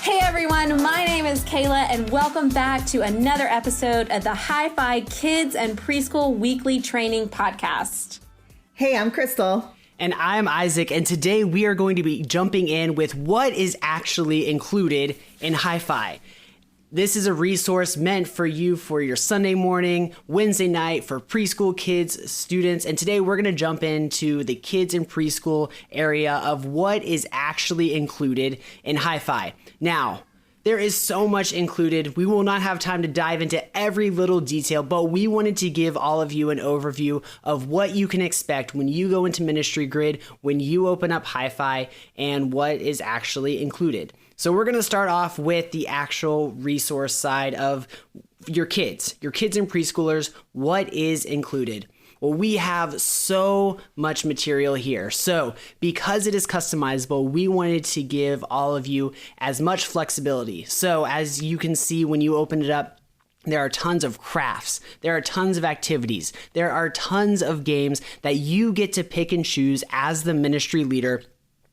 Hey everyone, my name is Kayla and welcome back to another episode of the Hyfi Kids and Preschool Weekly Training Podcast. Hey, I'm Crystal. And I'm Isaac, and today we are going to be jumping in with what is actually included in Hyfi. This is a resource meant for you for your Sunday morning, Wednesday night, for preschool kids, students, and today we're going to jump into the kids and preschool area of what is actually included in Hyfi. Now, there is so much included. We will not have time to dive into every little detail, but we wanted to give all of you an overview of what you can expect when you go into Ministry Grid, when you open up Hyfi, and what is actually included. So we're going to start off with the actual resource side of your kids and preschoolers. What is included? Well, we have so much material here. So because it is customizable, we wanted to give all of you as much flexibility. So as you can see when you open it up, there are tons of crafts, there are tons of activities, there are tons of games that you get to pick and choose as the ministry leader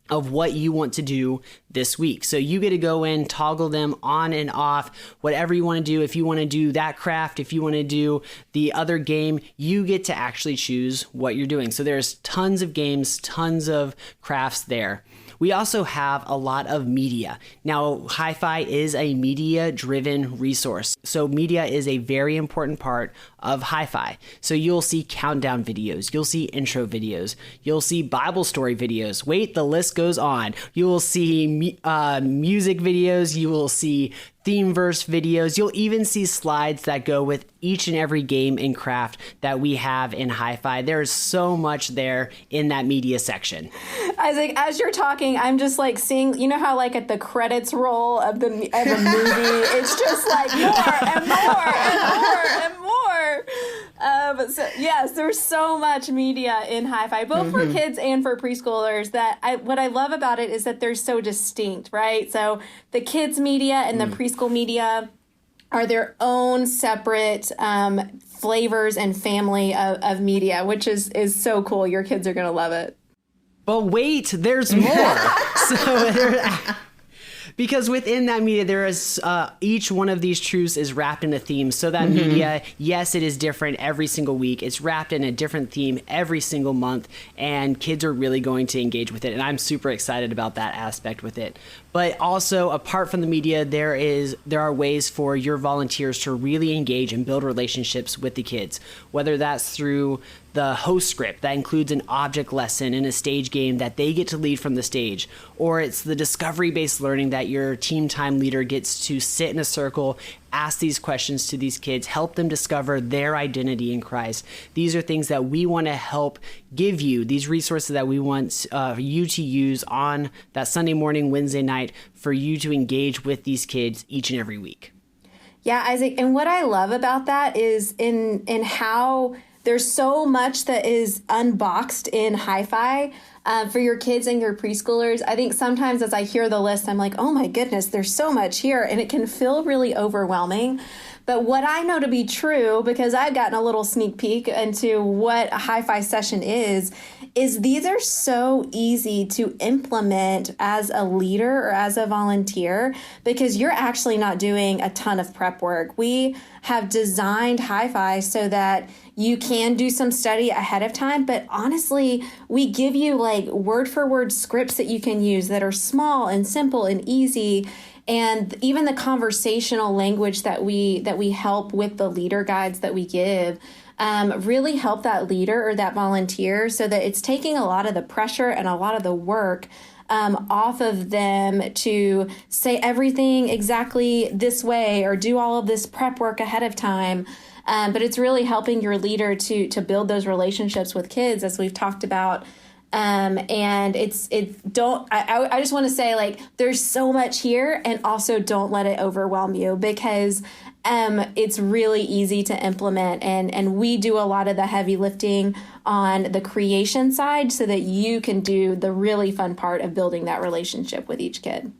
of what you want to do this week. So you get to go in, toggle them on and off, whatever you want to do. If you want to do that craft, if you want to do the other game, you get to actually choose what you're doing. So there's tons of games, tons of crafts there. We also have a lot of media. Now, Hyfi is a media-driven resource. So media is a very important part of Hyfi. So you'll see countdown videos, you'll see intro videos, you'll see Bible story videos. Wait, the list goes on. You will see music videos, you will see theme verse videos. You'll even see slides that go with each and every game and craft that we have in Hyfi. There's so much there in that media section. Isaac, as you're talking, I'm just like seeing, you know how like at the credits roll of a movie, it's just like more and more and more and more. So yes, there's so much media in Hyfi, both for kids and for preschoolers. What I love about it is that they're so distinct, right? So the kids media and the preschool media are their own separate flavors and family of media, which is so cool. Your kids are going to love it. But wait, there's more. Because within that media, there is each one of these truths is wrapped in a theme. So that media, yes, it is different every single week. It's wrapped in a different theme every single month, and kids are really going to engage with it. And I'm super excited about that aspect with it. But also, apart from the media, there are ways for your volunteers to really engage and build relationships with the kids, whether that's through the host script that includes an object lesson and a stage game that they get to lead from the stage, or it's the discovery-based learning that your team time leader gets to sit in a circle, ask these questions to these kids, help them discover their identity in Christ. These are things that we want to help give you, these resources that we want you to use on that Sunday morning, Wednesday night, for you to engage with these kids each and every week. Yeah, Isaac, and what I love about that is in how there's so much that is unboxed in Hyfi for your kids and your preschoolers. I think sometimes as I hear the list, I'm like, oh my goodness, there's so much here, and it can feel really overwhelming. But what I know to be true, because I've gotten a little sneak peek into what a Hyfi session is these are so easy to implement as a leader or as a volunteer, because you're actually not doing a ton of prep work. We have designed Hyfi so that you can do some study ahead of time, but honestly, we give you like word for word scripts that you can use that are small and simple and easy. And even the conversational language that we help with the leader guides that we give really help that leader or that volunteer, so that it's taking a lot of the pressure and a lot of the work off of them to say everything exactly this way or do all of this prep work ahead of time. But it's really helping your leader to build those relationships with kids, as we've talked about. And I just want to say, like, there's so much here, and also don't let it overwhelm you, because it's really easy to implement, and we do a lot of the heavy lifting on the creation side so that you can do the really fun part of building that relationship with each kid.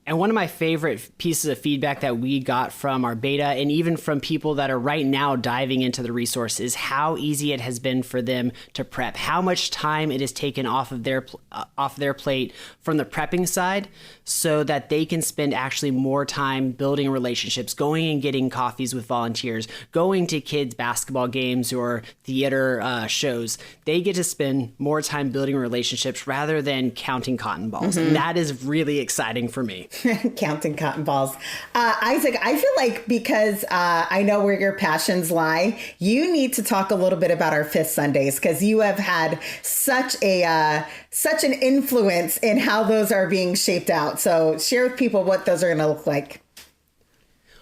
And one of my favorite pieces of feedback that we got from our beta and even from people that are right now diving into the resource is how easy it has been for them to prep, how much time it is taken off of their plate from the prepping side so that they can spend actually more time building relationships, going and getting coffees with volunteers, going to kids' basketball games or theater shows. They get to spend more time building relationships rather than counting cotton balls. And that is really exciting for me. Counting cotton balls. Isaac, I feel like because I know where your passions lie, you need to talk a little bit about our Fifth Sundays because you have had such an influence in how those are being shaped out. So share with people what those are going to look like.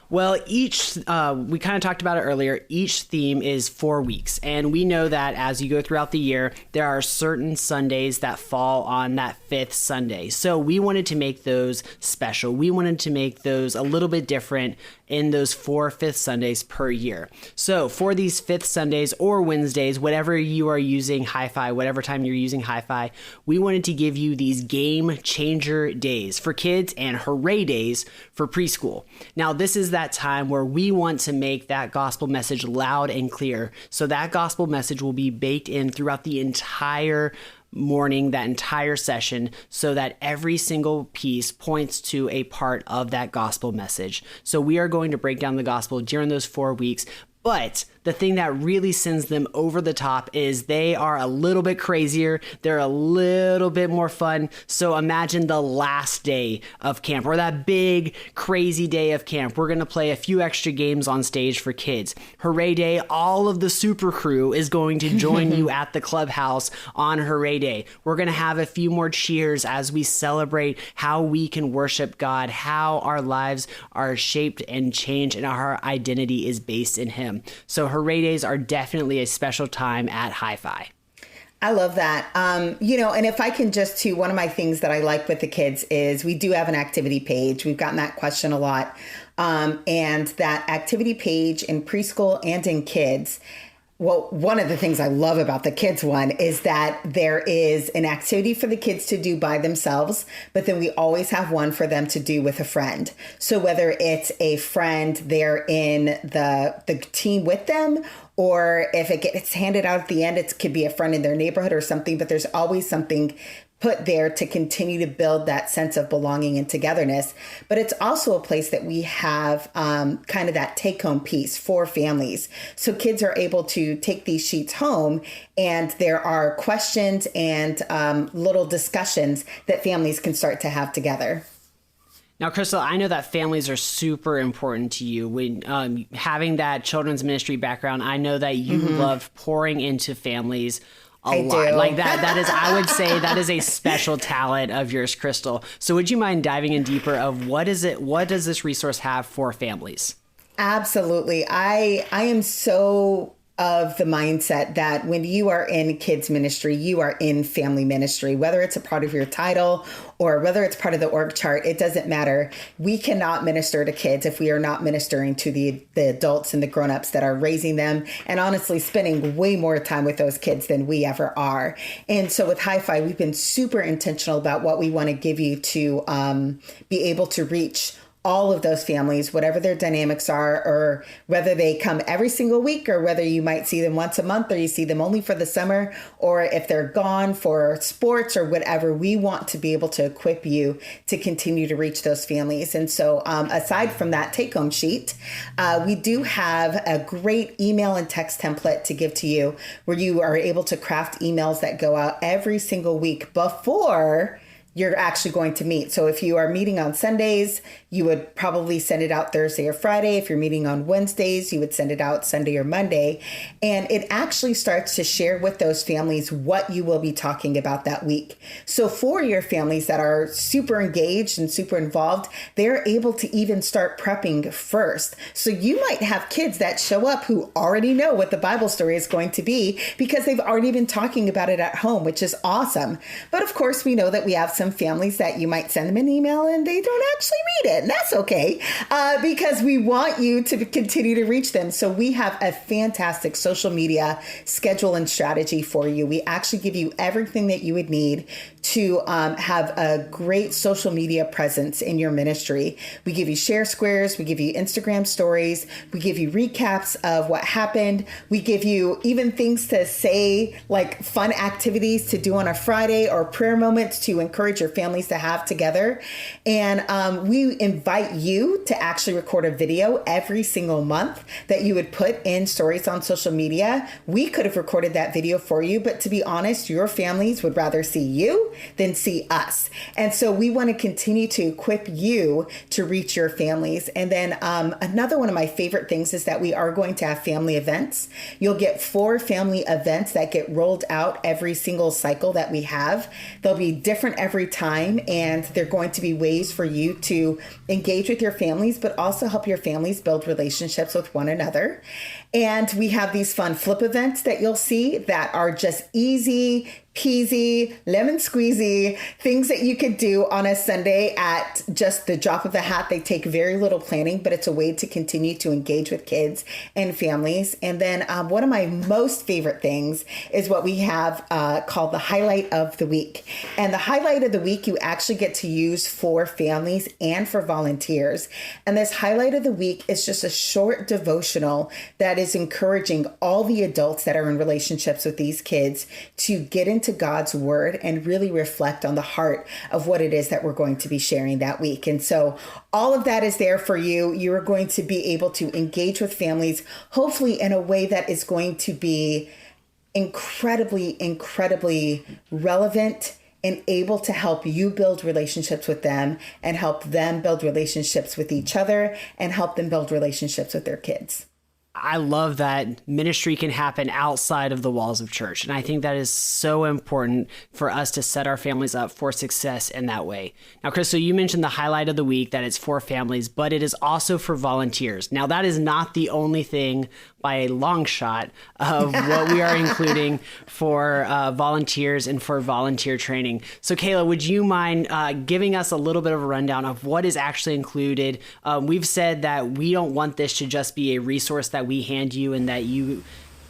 Well, we kind of talked about it earlier. Each theme is 4 weeks. And we know that as you go throughout the year, there are certain Sundays that fall on that fifth Sunday. So we wanted to make those special. We wanted to make those a little bit different in those 4 fifth Sundays per year. So for these fifth Sundays or Wednesdays, whatever you are using Hyfi, whatever time you're using Hyfi, we wanted to give you these game changer days for kids and hooray days for preschool. Now, this is that time where we want to make that gospel message loud and clear. So that gospel message will be baked in throughout the entire morning, that entire session, so that every single piece points to a part of that gospel message. So we are going to break down the gospel during those 4 weeks. But the thing that really sends them over the top is they are a little bit crazier. They're a little bit more fun. So imagine the last day of camp or that big crazy day of camp. We're going to play a few extra games on stage for kids. Hooray Day, all of the super crew is going to join you at the clubhouse on Hooray Day. We're going to have a few more cheers as we celebrate how we can worship God, how our lives are shaped and changed, and our identity is based in Him. So Hooray Days are definitely a special time at Hyfi. I love that. And if I can just one of my things that I like with the kids is we do have an activity page. We've gotten that question a lot. And that activity page in preschool and in kids, well, one of the things I love about the kids one is that there is an activity for the kids to do by themselves, but then we always have one for them to do with a friend. So whether it's a friend they're in the team with them, or if it gets handed out at the end, it could be a friend in their neighborhood or something, but there's always something put there to continue to build that sense of belonging and togetherness. But it's also a place that we have kind of that take-home piece for families. So kids are able to take these sheets home, and there are questions and little discussions that families can start to have together. Now, Crystal, I know that families are super important to you. When having that children's ministry background, I know that you love pouring into families a lot. Like that is, I would say that is a special talent of yours, Crystal. So would you mind diving in deeper of what does this resource have for families? Absolutely. I am so of the mindset that when you are in kids ministry, you are in family ministry, whether it's a part of your title or whether it's part of the org chart, it doesn't matter. We cannot minister to kids if we are not ministering to the adults and the grownups that are raising them and honestly spending way more time with those kids than we ever are. And so with Hyfi, we've been super intentional about what we want to give you to be able to reach all of those families, whatever their dynamics are, or whether they come every single week, or whether you might see them once a month, or you see them only for the summer, or if they're gone for sports or whatever, we want to be able to equip you to continue to reach those families. And so aside from that take-home sheet, we do have a great email and text template to give to you where you are able to craft emails that go out every single week before you're actually going to meet. So if you are meeting on Sundays, you would probably send it out Thursday or Friday. If you're meeting on Wednesdays, you would send it out Sunday or Monday. And it actually starts to share with those families what you will be talking about that week. So for your families that are super engaged and super involved, they're able to even start prepping first. So you might have kids that show up who already know what the Bible story is going to be because they've already been talking about it at home, which is awesome. But of course, we know that we have some some families that you might send them an email and they don't actually read it. And that's okay, because we want you to continue to reach them. So we have a fantastic social media schedule and strategy for you. We actually give you everything that you would need to have a great social media presence in your ministry. We give you share squares. We give you Instagram stories. We give you recaps of what happened. We give you even things to say, like fun activities to do on a Friday or prayer moments to encourage your families to have together. And we invite you to actually record a video every single month that you would put in stories on social media. We could have recorded that video for you, but to be honest, your families would rather see you than see us. And so we want to continue to equip you to reach your families. And then another one of my favorite things is that we are going to have family events. You'll get 4 family events that get rolled out every single cycle that we have. They'll be different every time, and they're going to be ways for you to engage with your families, but also help your families build relationships with one another. And we have these fun flip events that you'll see that are just easy peasy, lemon squeezy, things that you could do on a Sunday at just the drop of a hat. They take very little planning, but it's a way to continue to engage with kids and families. And then one of my most favorite things is what we have called the highlight of the week. And the highlight of the week you actually get to use for families and for volunteers. And this highlight of the week is just a short devotional that is encouraging all the adults that are in relationships with these kids to get into God's word and really reflect on the heart of what it is that we're going to be sharing that week. And so all of that is there for you. You are going to be able to engage with families, hopefully in a way that is going to be incredibly, incredibly relevant and able to help you build relationships with them and help them build relationships with each other and help them build relationships with their kids. I love that ministry can happen outside of the walls of church. And I think that is so important for us to set our families up for success in that way. Now, Crystal, you mentioned the highlight of the week, that it's for families, but it is also for volunteers. Now, that is not the only thing by a long shot of what we are including for volunteers and for volunteer training. So Kayla, would you mind giving us a little bit of a rundown of what is actually included? We've said that we don't want this to just be a resource that we hand you and that you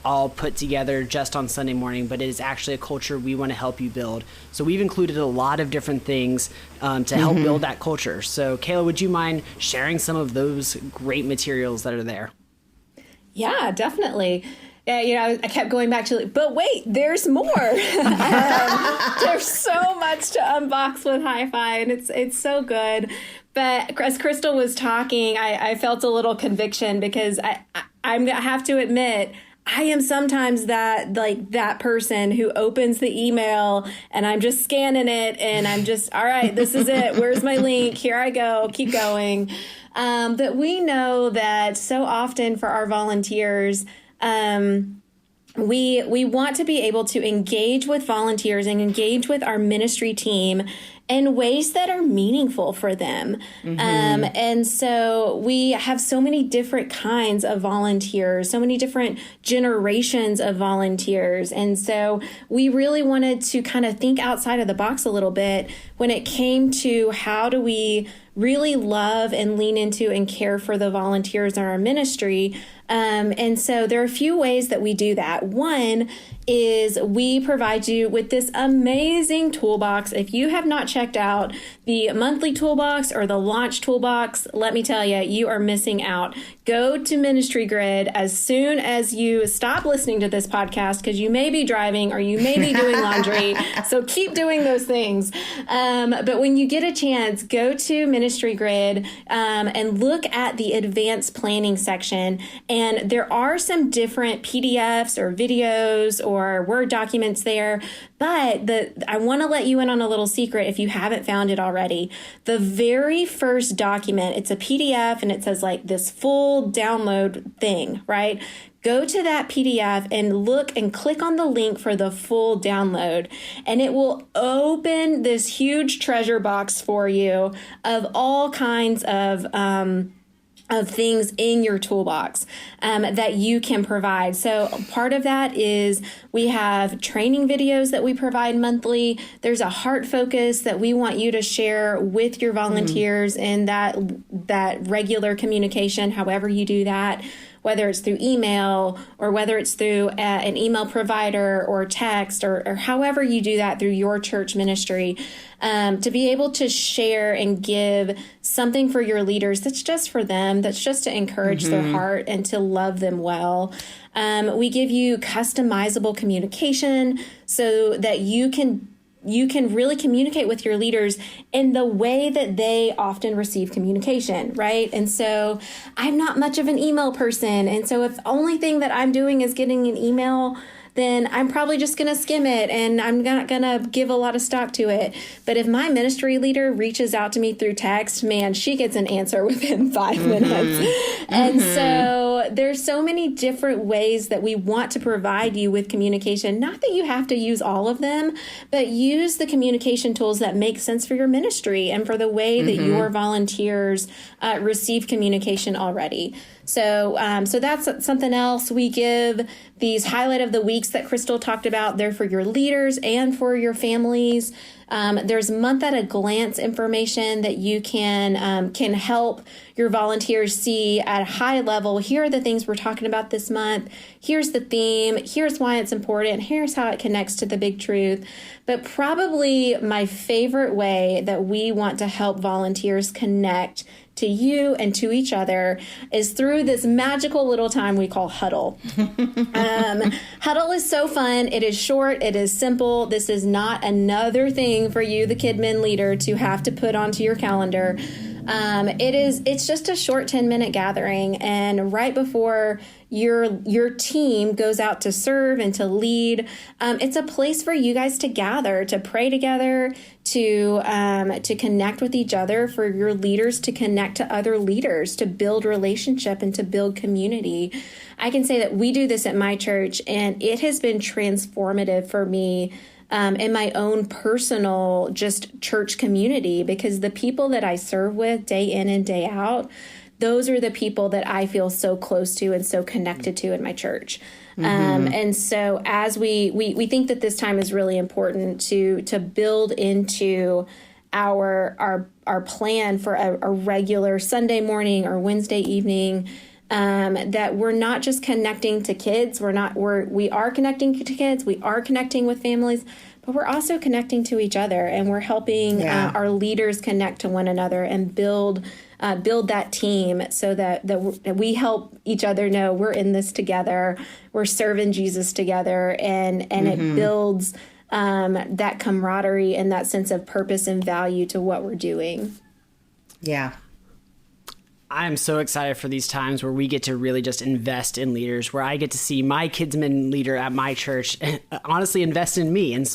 all put together just on Sunday morning, but it is actually a culture we want to help you build. So we've included a lot of different things to help build that culture. So Kayla, would you mind sharing some of those great materials that are there? Yeah, definitely. Yeah, I kept going back to, but wait, there's more. There's so much to unbox with Hyfi, and it's so good. But as Crystal was talking, I felt a little conviction because I have to admit, I am sometimes that person who opens the email and I'm just scanning it and I'm just, all right, this is it. Where's my link? Here I go. Keep going. But we know that so often for our volunteers, we want to be able to engage with volunteers and engage with our ministry team in ways that are meaningful for them. And so we have so many different kinds of volunteers, so many different generations of volunteers. And so we really wanted to kind of think outside of the box a little bit when it came to how do we really love and lean into and care for the volunteers in our ministry. And so there are a few ways that we do that. One is we provide you with this amazing toolbox. If you have not checked out the monthly toolbox or the launch toolbox, let me tell you, you are missing out. Go to Ministry Grid as soon as you stop listening to this podcast, because you may be driving or you may be doing laundry. So keep doing those things. But when you get a chance, go to Ministry Grid and look at the advanced planning section. And there are some different PDFs or videos or Word documents there. But I want to let you in on a little secret if you haven't found it already. The very first document, it's a PDF and it says like this full download thing, right? Go to that PDF and look and click on the link for the full download, and it will open this huge treasure box for you of all kinds of of things in your toolbox that you can provide. So part of that is we have training videos that we provide monthly. There's a heart focus that we want you to share with your volunteers in that regular communication, however you do that, whether it's through email or whether it's through an email provider or text or however you do that through your church ministry, to be able to share and give something for your leaders that's just for them, that's just to encourage their heart and to love them well. We give you customizable communication so that you can really communicate with your leaders in the way that they often receive communication, right? And so I'm not much of an email person. And so if the only thing that I'm doing is getting an email, then I'm probably just going to skim it and I'm not going to give a lot of stock to it. But if my ministry leader reaches out to me through text, man, she gets an answer within 5 minutes. And so there's so many different ways that we want to provide you with communication. Not that you have to use all of them, but use the communication tools that make sense for your ministry and for the way that your volunteers receive communication already. So that's something else. We give these highlight of the weeks that Crystal talked about. They're for your leaders and for your families. There's month at a glance information that you can help your volunteers see at a high level. Here are the things we're talking about this month. Here's the theme. Here's why it's important. Here's how it connects to the big truth. But probably my favorite way that we want to help volunteers connect to you and to each other is through this magical little time we call Huddle. Huddle is so fun. It is short. It is simple. This is not another thing for you, the KidMin leader, to have to put onto your calendar. It's just a short 10-minute gathering. And right before your team goes out to serve and to lead, it's a place for you guys to gather, to pray together, to connect with each other, for your leaders to connect to other leaders, to build relationship and to build community. I can say that we do this at my church, and it has been transformative for me in my own personal just church community, because the people that I serve with day in and day out, those are the people that I feel so close to and so connected to in my church. And so as we think that this time is really important to build into our plan for a regular Sunday morning or Wednesday evening, that we're not just connecting to kids. We are connecting to kids. We are connecting with families, but we're also connecting to each other, and we're helping our leaders connect to one another and build that team so that we help each other know we're in this together. We're serving Jesus together, and it builds that camaraderie and that sense of purpose and value to what we're doing. Yeah. I'm so excited for these times where we get to really just invest in leaders, where I get to see my KidMin leader at my church honestly invest in me and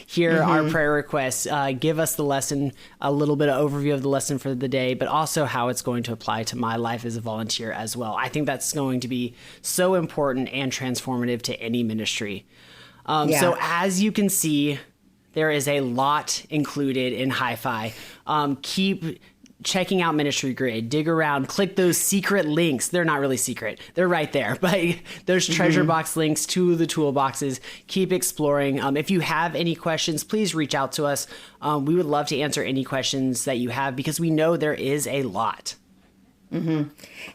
hear our prayer requests, give us the lesson, a little bit of overview of the lesson for the day, but also how it's going to apply to my life as a volunteer as well. I think that's going to be so important and transformative to any ministry. So as you can see, there is a lot included in Hyfi. Keep checking out Ministry Grid, dig around, click those secret links. They're not really secret. They're right there, but there's treasure box links to the toolboxes. Keep exploring. If you have any questions, please reach out to us. We would love to answer any questions that you have, because we know there is a lot. And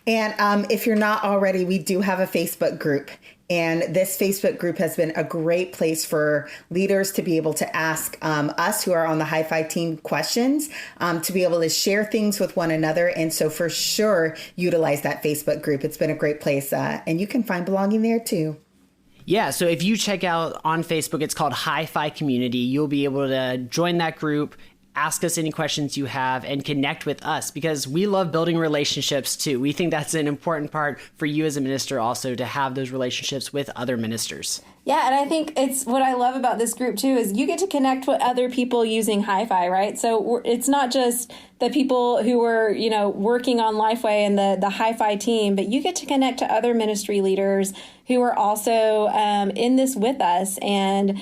if you're not already, we do have a Facebook group. And this Facebook group has been a great place for leaders to be able to ask us who are on the Hyfi team questions, to be able to share things with one another. And so for sure, utilize that Facebook group. It's been a great place, and you can find belonging there too. Yeah, so if you check out on Facebook, it's called Hyfi Community. You'll be able to join that group, ask us any questions you have, and connect with us, because we love building relationships too. We think that's an important part for you as a minister also, to have those relationships with other ministers. Yeah, and I think it's what I love about this group too is you get to connect with other people using Hyfi, right? So it's not just the people who are, working on Lifeway and the Hyfi team, but you get to connect to other ministry leaders who are also in this with us and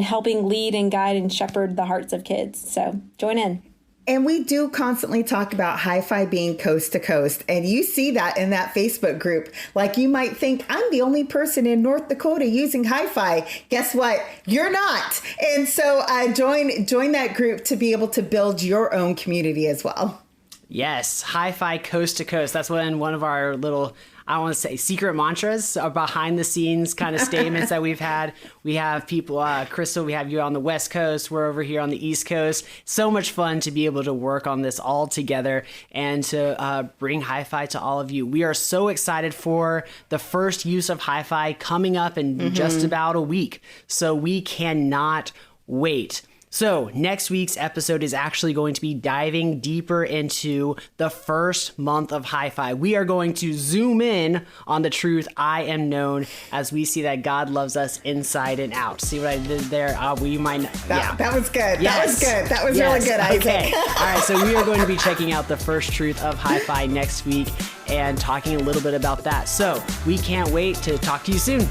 helping lead and guide and shepherd the hearts of kids. So join in. And we do constantly talk about Hyfi being coast to coast. And you see that in that Facebook group. Like, you might think, I'm the only person in North Dakota using Hyfi. Guess what? You're not. And so join that group to be able to build your own community as well. Yes, Hyfi coast to coast. That's one of our little, I want to say, secret mantras, behind the scenes kind of statements that we've had. We have people, Crystal, we have you on the West Coast. We're over here on the East Coast. So much fun to be able to work on this all together and to bring Hyfi to all of you. We are so excited for the first use of Hyfi coming up in just about a week. So we cannot wait. So next week's episode is actually going to be diving deeper into the first month of Hyfi. We are going to zoom in on the truth, I am known, as we see that God loves us inside and out. See what I did there? We might. That was good. Yes. That was good. That was really good, Isaac. Okay. All right. So we are going to be checking out the first truth of Hyfi next week and talking a little bit about that. So we can't wait to talk to you soon.